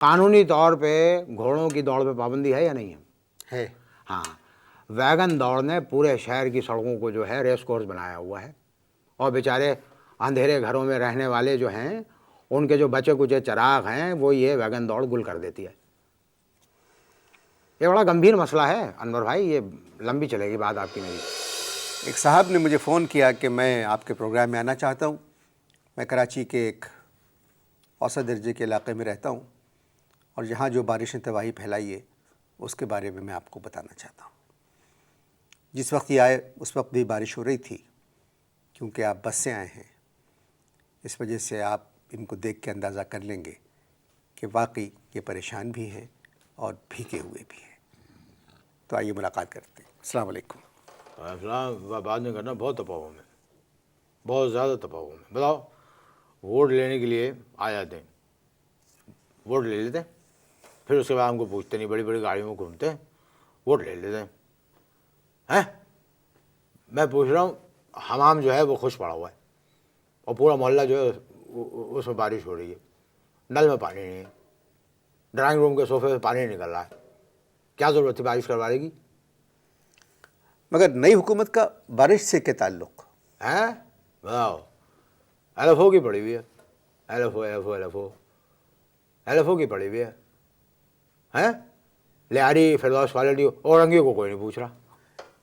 कानूनी तौर पे घोड़ों की दौड़ पे पाबंदी है या नहीं है। हाँ, वैगन दौड़ ने पूरे शहर की सड़कों को जो है रेस कोर्स बनाया हुआ है, और बेचारे अंधेरे घरों में रहने वाले जो हैं उनके जो बचे कुचे चिराग हैं वो ये वैगन दौड़ गुल कर देती है। ये बड़ा गंभीर मसला है अनवर भाई, ये लंबी चलेगी बात आपकी मेरी। एक साहब ने मुझे फ़ोन किया कि मैं आपके प्रोग्राम में आना चाहता हूँ। मैं कराची के एक औसत दर्जे के इलाके में रहता हूँ और यहाँ जो बारिश ने तबाही फैलाई है उसके बारे में मैं आपको बताना चाहता हूँ। जिस वक्त ये आए उस वक्त भी बारिश हो रही थी, क्योंकि आप बस से आए हैं, इस वजह से आप इनको देख के अंदाज़ा कर लेंगे कि वाकई ये परेशान भी हैं और भीगे हुए भी हैं। तो आइए मुलाकात करते हैं। अस्सलाम वालेकुम। बाद में करना, बहुत दबाव में, बहुत ज़्यादा दबाव में। बताओ, वोट लेने के लिए आ जाते हैं, वोट ले लेते हैं, फिर उसके बाद हमको पूछते नहीं, बड़ी बड़ी गाड़ियों में घूमते हैं, वोट ले लेते हैं। मैं पूछ रहा हूँ, हमाम जो है वो खुश पड़ा हुआ है और पूरा मोहल्ला जो है उसमें बारिश हो रही है, नल में पानी नहीं है, ड्राइंग रूम के सोफे में पानी निकल रहा है, क्या ज़रूरत थी बारिश करवाने की? मगर नई हुकूमत का बारिश से क्या ताल्लुक़ है? बताओ, LFO की पड़ी हुई है, LFO की पड़ी हुई है, हैं? लियारी फिरदौस कॉलोनी औरंगी को कोई नहीं पूछ रहा।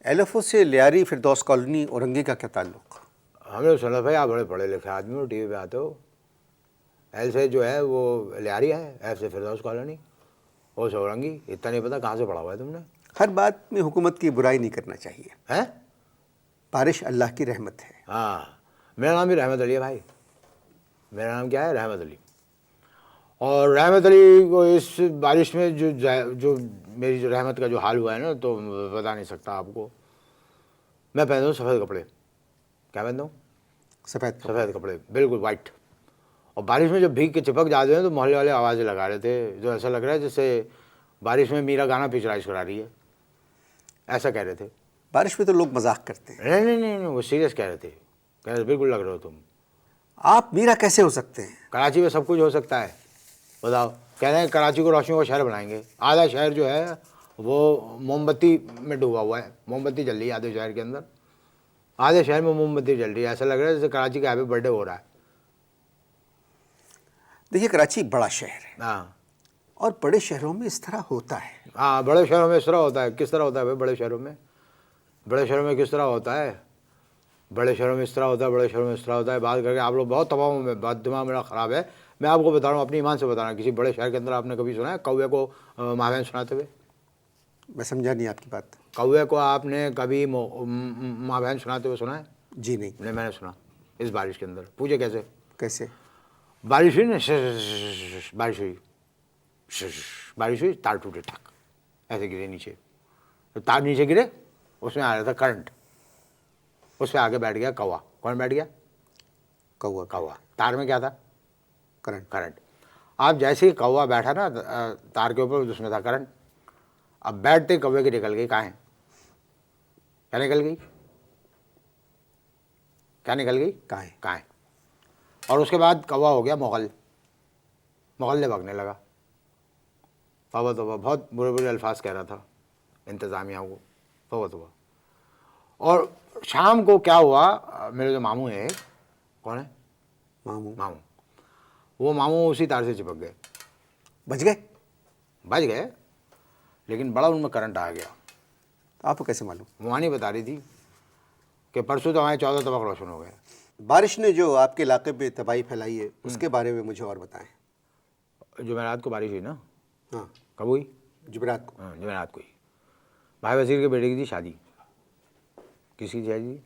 LFO से लियारी फिरदौस कॉलोनी औरंगी का क्या ताल्लुक़? हमने सुना भाई आप बड़े पढ़े लिखे आदमी हो, TV पे आते हो। L से जो है वो लियारी है, F से फिरदौस कॉलोनी, O से औरंगी। इतना नहीं पता कहाँ से पढ़ा हुआ है तुमने? हर बात में हुकूमत की बुराई नहीं करना चाहिए। हैं? बारिश अल्लाह की रहमत है। हाँ, मेरा नाम भी रहमत अली है भाई। मेरा नाम क्या है? रहमत अली। और रहमत अली को इस बारिश में जो मेरी जो रहमत का जो हाल हुआ है ना, तो बता नहीं सकता आपको। मैं पहनता हूँ सफ़ेद कपड़े। क्या पहनता हूँ? सफ़ेद कपड़े, बिल्कुल वाइट। और बारिश में जब भीग के चिपक जाते हैं तो मोहल्ले वाले आवाज़ें लगा रहे थे, जो ऐसा लग रहा है जैसे बारिश में मीरा गाना पिक्चराइज करा रही है, ऐसा कह रहे थे। बारिश में तो लोग मजाक करते हैं। नहीं, वो सीरियस कह रहे थे, बिल्कुल लग रहे हो तुम। आप मीरा कैसे हो सकते हैं? कराची में सब कुछ हो सकता है। बताओ, कह रहे हैं कराची को रोशनियों का शहर बनाएंगे। आधा शहर जो है वो मोमबत्ती में डूबा हुआ है, मोमबत्ती जल रही है आधे शहर के अंदर, आधे शहर में मोमबत्ती जल रही है। ऐसा लग रहा है जैसे कराची का हैप्पी बर्थडे हो रहा है। देखिए, कराची बड़ा शहर है। हाँ, और बड़े शहरों में इस तरह होता है। हाँ, बड़े शहरों में इस तरह होता है। किस तरह होता है भाई बड़े शहरों में? बड़े शहरों में किस तरह होता है? बड़े शहरों में इस तरह होता है, बड़े शहरों में इस तरह होता है। बात करके आप लोग बहुत तबाह में, बात दिमाग मेरा ख़राब है। मैं आपको बता रहा हूँ, अपनी ईमान से बता रहा हूँ, किसी बड़े शहर के अंदर आपने कभी सुना है कौवे को महावैन सुनाते हुए? मैं समझा नहीं आपकी बात। कौवे को आपने कभी महावैन सुनाते हुए सुना है? जी नहीं। नहीं, मैंने सुना। इस बारिश के अंदर पूछे कैसे? कैसे? बारिश हुई ना, बारिश हुई, तार टूटे, ठक, ऐसे गिरे नीचे। तो तार नीचे गिरे, उसमें आ रहा था करंट, उस पर आगे बैठ गया कौवा। कौन बैठ गया? कौवा। तार में क्या था? करंट। अब जैसे ही कौवा बैठा ना तार के ऊपर, उसमें था करंट। अब बैठते कौवे की निकल गई। कहाँ है? क्या निकल गई? क्या निकल गई? कहाँ है? और उसके बाद कौवा हो गया मोगल ने भगने लगा। तौबा तौबा, बहुत बुरे बुरे अल्फाज कह रहा था इंतज़ामिया को, तौबा तौबा। और शाम को क्या हुआ, मेरे जो मामू है, कौन है? मामू। वो मामू उसी तार से चिपक गए। बच गए, लेकिन बड़ा उनमें करंट आ गया। आपको कैसे मालूम? मुआनी बता रही थी कि परसों तो हमारे 14 तबक रोशन हो गए। बारिश ने जो आपके इलाके पे तबाही फैलाई है उसके बारे में मुझे और बताएं। जुमेरात को बारिश हुई ना? हाँ। कब हुई? जुमेरात को। हाँ, जुमेरात को ही। भाई वजीर के बेटे की थी शादी। किसकी शादी?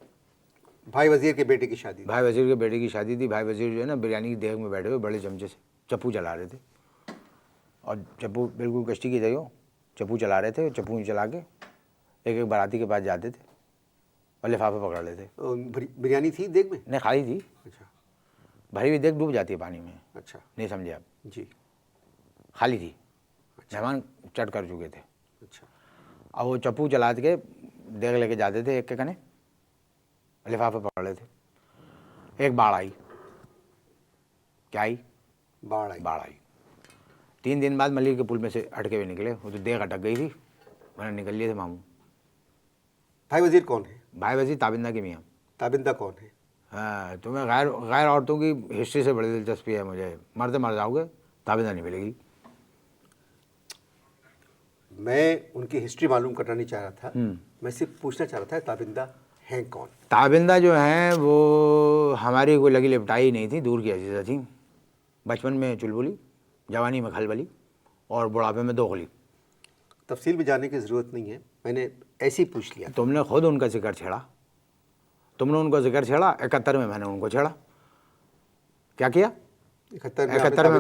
भाई वजीर के बेटे की शादी। भाई वजीर के बेटे की शादी थी। भाई वजीर जो है ना, बिरयानी की देग में बैठे हुए बड़े चमचे से चप्पू चला रहे थे, और चप्पू बिल्कुल कश्ती की जगह चप्पू चला रहे थे। चप्पू चला के एक एक बाराती के पास जाते थे और लिफाफे पकड़ लेते। बिरयानी थी देग में? नहीं, खाली थी। अच्छा। भरी हुई देग डूब जाती है पानी में। अच्छा, नहीं समझे आप? जी। खाली थी। मेहमान चट कर चुके थे। अच्छा। अब वो चप्पू चला के देख लेके जाते थे, एक के कने लिफाफे पकड़ लेते। एक बाढ़ आई। क्या आई? बाढ़ आई। 3 दिन बाद मलिर के पुल में से अटके हुए निकले, वो तो देख अटक गई थी, मैंने निकल लिए थे मामू। भाई वजीर कौन है? भाई वजीर ताबिंदा के मियाँ। ताबिंदा कौन है? हाँ, तुम्हें गैर गैर औरतों की हिस्ट्री से बड़ी दिलचस्पी है मुझे, मरते मर जाओगे, ताबिंदा नहीं मिलेगी। मैं उनकी हिस्ट्री मालूम करना नहीं चाह रहा था, मैं सिर्फ पूछना चाह रहा था ताबिंदा हैं कौन? ताबिंदा जो हैं वो हमारी कोई लगी लिपटाई नहीं थी, दूर की अजीज़ा थी। बचपन में चुलबुली, जवानी में खलबली और बुढ़ापे में दोगली। तफसील में जाने की ज़रूरत नहीं है, मैंने ऐसे ही पूछ लिया। तुमने खुद उनका जिक्र छेड़ा, तुमने उनको जिक्र छेड़ा। 71 में मैंने उनको छेड़ा। क्या किया? 71 में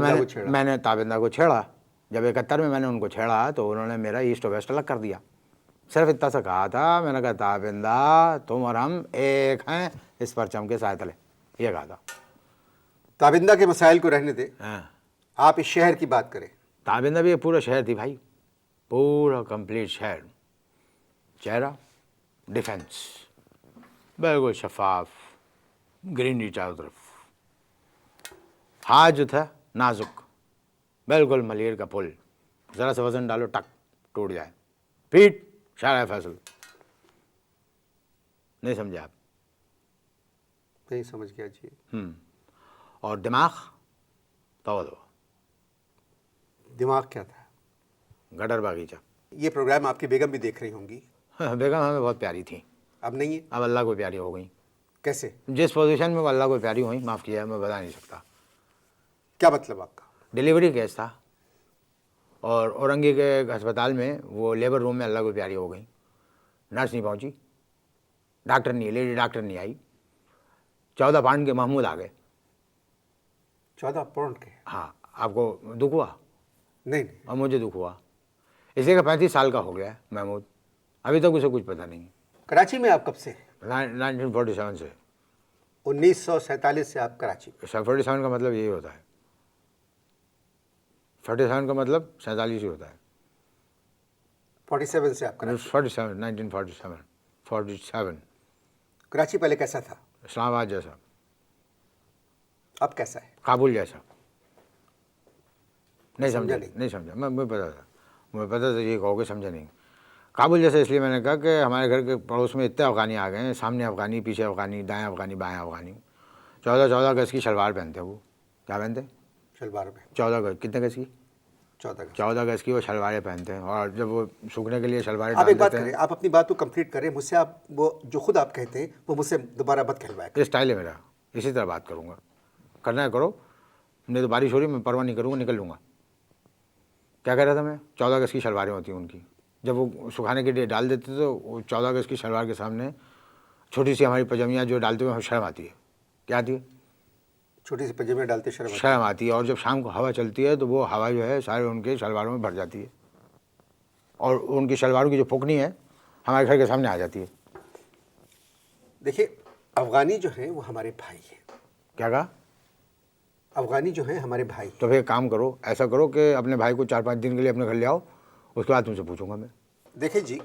मैंने ताबिंदा को छेड़ा। जब 71 में मैंने उनको छेड़ा तो उन्होंने मेरा ईस्ट और वेस्ट अलग कर दिया। सिर्फ इतना सा कहा था, मैंने कहा ताबिंदा तुम और हम एक हैं इस परचम के साए तले, ये कहा था। ताबिंदा के मसाइल को रहने दे, हाँ, आप इस शहर की बात करें। ताबिंदा भी एक पूरा शहर थी भाई, पूरा कंप्लीट शहर। चेहरा डिफेंस, बिल्कुल शफाफ, ग्रीनरी चारों तरफ। हाथ जो था नाजुक, बिल्कुल मलिर का पुल, ज़रा सा वजन डालो टक टूट जाए। पीठ शारा फैसल। नहीं समझे आप? नहीं समझ गया जी। और दिमाग तो दिमाग क्या था? गटर बागीचा। ये प्रोग्राम आपकी बेगम भी देख रही होंगी। बेगम हमें बहुत प्यारी थी, अब नहीं है? अब अल्लाह को प्यारी हो गई। कैसे? जिस पोजीशन में वो अल्लाह को प्यारी हुई, माफ़ किया, मैं बता नहीं सकता। क्या मतलब आपका? डिलीवरी केस था और औरंगी के अस्पताल में वो लेबर रूम में अल्लाह को प्यारी हो गई। नर्स नहीं पहुंची, डॉक्टर नहीं, लेडी डॉक्टर नहीं आई। 14 पाउंड के महमूद आ गए। 14 पाउंड के? हाँ, आपको दुख हुआ? नहीं। और मुझे दुख हुआ। इसी का 35 साल का हो गया है महमूद, अभी तक उसे कुछ पता नहीं। कराची में आप कब से? 1947 से। 1947 से आप कराची? 47 का मतलब यही होता है, 47 का मतलब 47 ही होता है। 47 से आप कराची? 47, 47। कराची पहले कैसा था? इस्लामाबाद जैसा। अब कैसा है? काबुल जैसा। नहीं समझा? नहीं। नहीं समझा। मुझे पता था ये कहोगे, समझा नहीं। काबुल जैसे इसलिए मैंने कहा कि हमारे घर के पड़ोस में इतने अफ़गानी आ गए हैं, सामने अफ़गानी, पीछे अफ़गानी, दाएं अफ़गानी, बाएं अफ़गानी। 14 गज की शलवार पहनते हैं वो। क्या पहनते? शलवार में 14 गज। कितने गज की? 14 गज की वो शलवारें पहनते हैं और जब वो सूखने के लिए शलवारें आप डाल एक बात देते करें, हैं। आप अपनी बात को कंप्लीट करें मुझसे। आप वो जो खुद आप कहते हैं वो मुझसे दोबारा मत कहलवाएं। ये स्टाइल है मेरा, इसी तरह बात करूँगा। करना है करो, नहीं तो बारिश हो रही, मैं परवाह नहीं करूँगा, निकल लूँगा। क्या कह रहा था मैं? 14 गज की शलवारें होती हैं उनकी, जब वो सुखाने के लिए डाल देते तो वो 14 गज की शलवार के सामने छोटी सी हमारी पजामियाँ जो डालते हुए शर्म आती है। क्या आती है? छोटी सी पजामे डालते शर्म आती है। और जब शाम को हवा चलती है तो वो हवा जो है सारे उनके शलवारों में भर जाती है और उनकी शलवारों की जो फुकनी है हमारे घर के सामने आ जाती है। देखिए, अफ़गानी जो हैं वो हमारे भाई हैं। क्या कहा? अफ़गानी जो हैं हमारे भाई हैं। तो फिर काम करो, ऐसा करो कि अपने भाई को 4-5 दिन के लिए अपने घर ले आओ, उसके बाद तुमसे पूछूंगा मैं। देखिए जी,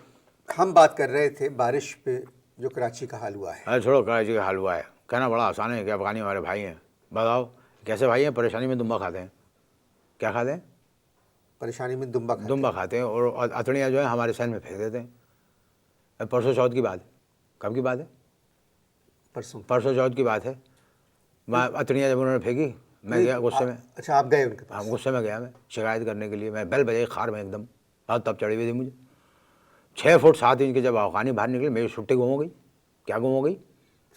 हम बात कर रहे थे बारिश पे जो कराची का हाल हुआ है। अरे छोड़ो, कराची का हाल हुआ है, कहना बड़ा आसान है कि अफ़गानी हमारे भाई हैं। बताओ कैसे भाई हैं? परेशानी में दुम्बा खाते हैं। क्या खाते हैं? परेशानी में दुम्बा खाते हैं और अतड़ियाँ जो है हमारे सहन में फेंक देते हैं। परसों चौथ की बात है। कब की बात है? परसों चौथ की बात है। अतड़ियाँ जब उन्होंने फेंकी, मैं गया गुस्से में। अच्छा, आप गए उनके पास? हाँ, गुस्से में गया मैं शिकायत करने के लिए। मैं बेल बजाई खार में एकदम, बहुत तब चढ़ी हुई थी मुझे। 6 फुट 7 इंच के जब अफ़गानी बाहर निकले, मेरी छुट्टी गुम हो गई। क्या गुम हो गई?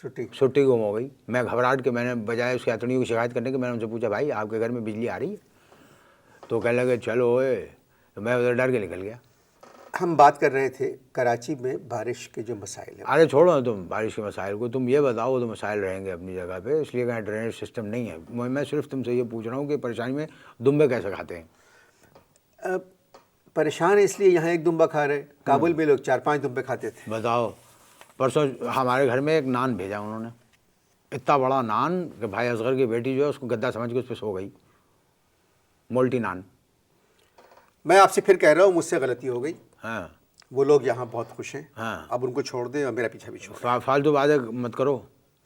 छुट्टी गुम हो गई। मैं घबराहट के मैंने बजाय उसकी अतड़ियों की शिकायत करने के, मैंने उनसे पूछा, भाई आपके घर में बिजली आ रही है? तो कहने लगे चलो ओए। तो मैं उधर डर के निकल गया। हम बात कर रहे थे कराची में बारिश के जो मसाइल हैं। अरे छोड़ो तुम बारिश के मसाइल को, तुम ये बताओ तो मसाइल रहेंगे अपनी जगह पे, इसलिए कहीं ड्रेनेज सिस्टम नहीं है। मैं सिर्फ तुमसे ये पूछ रहा हूँ कि परेशानी में दुम्बे कैसे खाते हैं? परेशान इसलिए यहाँ एक दुम्बा खा रहे, काबुल में लोग 4-5 दुम्बे खाते थे। बताओ, परसों हमारे घर में एक नान भेजा उन्होंने, इतना बड़ा नान कि भाई असगर की बेटी जो है उसको गद्दा समझ के उस पर सो गई। मोल्टी नान। मैं आपसे फिर कह रहा हूँ, मुझसे गलती हो गई। हाँ, वो लोग यहाँ बहुत खुश हैं। हाँ, अब उनको छोड़ दें और मेरा पीछा भी छोड़। फालतू बातें मत करो,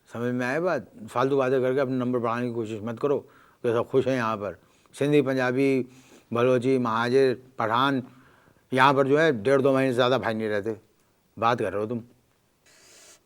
समझ में आए बात? फालतू बातें करके अपने नंबर बढ़ाने की कोशिश मत करो कि सब खुश हैं यहाँ पर। सिंधी, पंजाबी, बलोची, महाजिर, पठान, यहाँ पर जो है 1.5-2 महीने से ज़्यादा भाई नहीं रहते। बात कर रहे हो तुम।